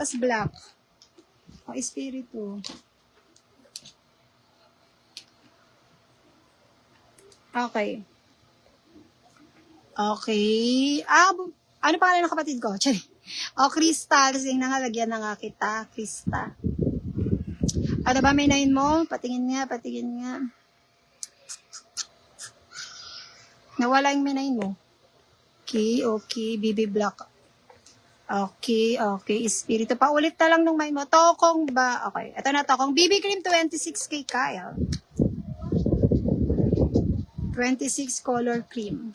Tas black. O, espiritu. Okay. Okay. Ano pangalan ng kapatid ko? Sorry. O, Crystal. Kasi nangalagyan na nga kita. Krista. Ano ba may 9 mo? Patingin nga, patingin nga. Nawala yung may 9 mo. Okay, okay. BB Black. Okay, okay. Espiritu. Paulit na lang nung may mo. Tokong ba? Okay. Ito na tokong. BB Cream 26K Kyle. 26 color cream.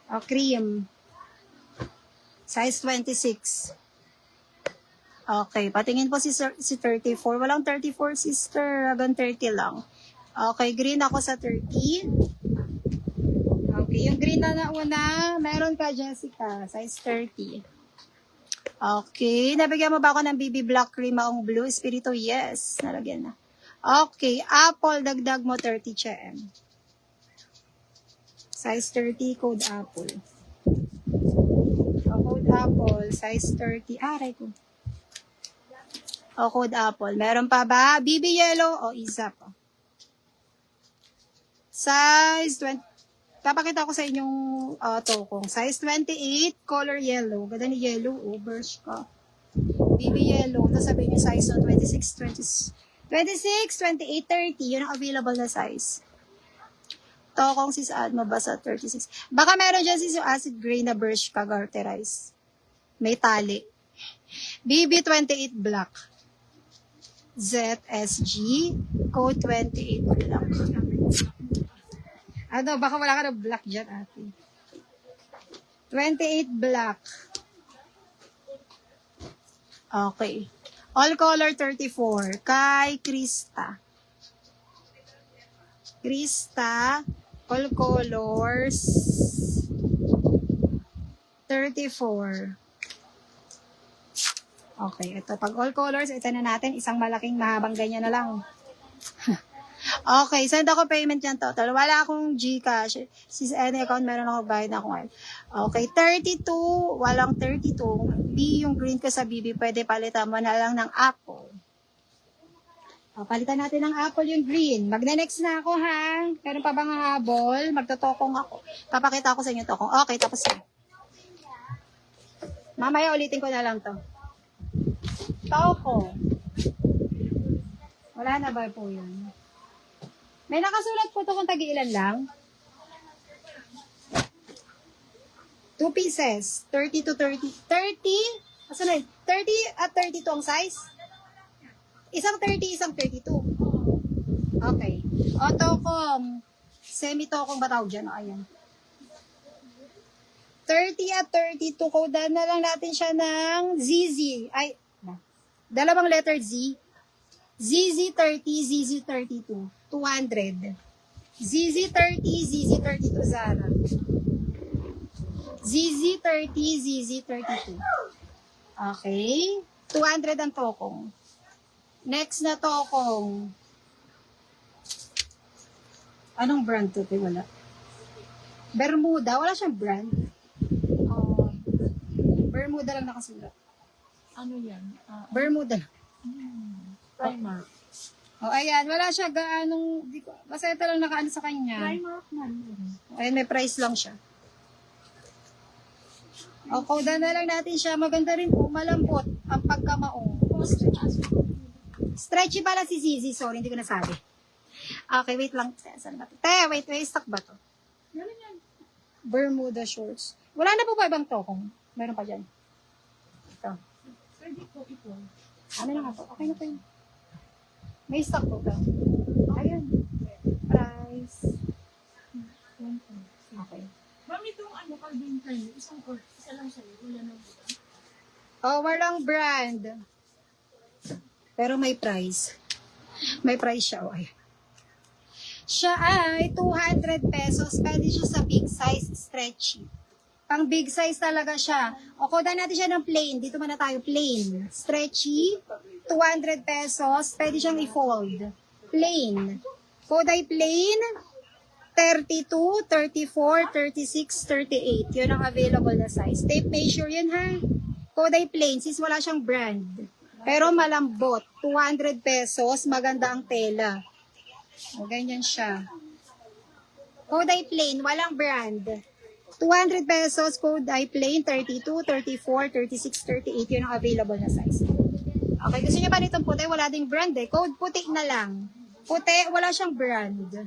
O, cream. Size 26. Okay, patingin po si 34. Walang 34, sister. Hanggang 30 lang. Okay, green ako sa 30. Okay, yung green na nauna, meron ka, Jessica. Size 30. Okay, nabigyan mo ba ako ng BB Black Cream maong blue? Espiritu, yes. Nalagyan na. Okay, apple, dagdag mo 30 cm. Size 30, code apple. O, code apple, size 30. Aray ko. O, code apple. Meron pa ba? BB yellow o isa pa? Size 20. Papakita ko sa inyong tokong. Size 28, color yellow. Ganda ni yellow, burst ka. BB yellow. Tapos sabihin nyo size no, 26, 28, 30. Yun ang available na size. Tokong sis add mo ba sa 36? Baka meron dyan sis yung acid gray na burst ka, garterize. May tali. BB 28 black. ZSG. Code 28 black. Ano, baka wala ka ng black dyan, ate. 28 black. Okay. All color 34. Kay Krista. Krista. All colors 34. Okay, ito. Pag all colors, ito na natin. Isang malaking mahabang ganyan na lang. Okay, send ako payment yan total. Wala akong GCash. Si any account, meron ako bayad na ako. Okay, 32. Walang 32. B yung green ko sa BB. Pwede palitan mo na lang ng apple. O, palitan natin ng apple yung green. Magna-next na ako, ha? Meron pa bang habol? Magtotokong ako. Papakita ko sa inyo tokong. Okay, tapos na. Mamaya ulitin ko na lang to. Tokong. Wala na ba po yun? May nakasulat po ito kung tagi-ilan lang. 2 pieces. 30 to 30. 30? Asa na yun? 30 at 32 ang size? Isang 30, isang 32. Okay. O, tokong. Semi-tokong ba tawag dyan? O, ayan. 30 at 32. Kodan na lang natin siya ng ZZ. Ay, dalawang letter Z. ZZ30, ZZ32. 200. ZZ30, ZZ32 Zara. ZZ30, ZZ32. Okay. 200 ang tokong. Next na tokong. Anong brand to? Wala. Bermuda. Wala siyang brand. Bermuda lang nakasulat. Ano yan? Bermuda. Primark. Oh, ayan. Wala siya gaanong, basta ito lang nakaano sa kanya. Primark man. Ayan, may price lang siya. O, koda na lang natin siya. Maganda rin po. Malambot ang pagkamaong. Stretchy pala si Zizi. Sorry, hindi ko nasabi. Okay, wait lang. Saan ba ito? Wait. Stock ba ito? Meron yan. Bermuda shorts. Wala na po ba ibang tokong? Meron pa dyan. Ito. Pwede po ito. Ano lang ako? Okay na po yun. May stock po ba? Ayun. Price. Okay. Ma'am, itong Calvin Klein, isa lang sa'yo. Wala na po. Oh, walang brand. Pero may price. May price siya. Oh, ayan. Siya ay 200 pesos. Pwede siya sa big size stretchy. Pang big size talaga siya. O, koda natin siya ng plain. Dito muna tayo, plain. Stretchy, 200 pesos. Pwede siyang i-fold. Plain. Koday plain, 32, 34, 36, 38. Yun ang available na size. Tape measure yun, ha? Code ay plain, since wala siyang brand. Pero malambot. 200 pesos, maganda ang tela. O, ganyan siya. Code ay plain, walang brand. 200 pesos, code ay plain, 32, 34, 36, 38. Yun ang available na size. Okay, gusto niyo ba nitong puti? Wala ding brand eh. Code puti na lang. Puti, wala siyang brand.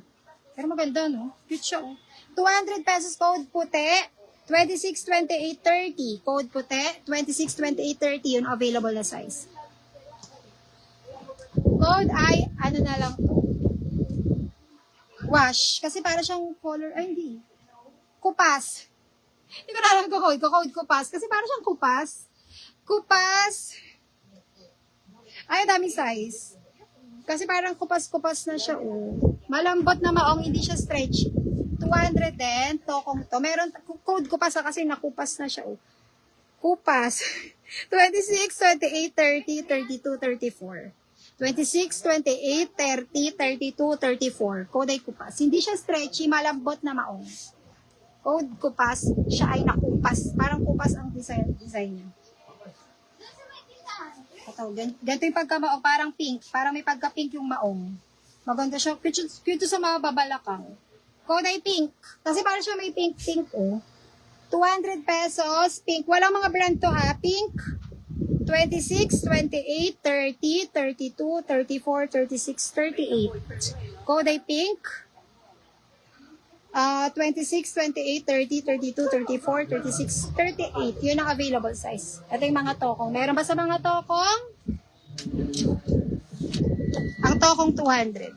Pero maganda, no? Cute siya, oh. 200 pesos, code puti. 26, 28, 30. Code puti. 26, 28, 30. Yun available na size. Code ay, ano na lang to? Wash. Kasi para siyang color, ay hindi. Kupas. Hindi ko na alam ko code. Code kupas. Kasi para siyang kupas. Kupas. Ay, dami size. Kasi parang kupas-kupas na siya, oh. Malambot na maong, hindi siya stretchy. 210, tokong to. Meron, code kupas kasi nakupas na siya, oh. Kupas. 26, 28, 30, 32, 34. 26, 28, 30, 32, 34. Code ay kupas. Hindi siya stretchy, malambot na maong. Code kupas, siya ay nakupas. Parang kupas ang design niya. Ito, ganito yung pagka-maong, parang pink. Parang may pagka-pink yung maong. Maganda siya. Cute sa mga babalakang. Code ay pink. Kasi parang siya may pink-pink, oh. 200 pesos, pink. Walang mga brand to, ha. Pink. 26, 28, 30, 32, 34, 36, 38. Code ay pink. 26, 28, 30, 32, 34, 36, 38. Yun ang available size. Ito yung mga tokong. Meron ba sa mga tokong? Ang tokong 200.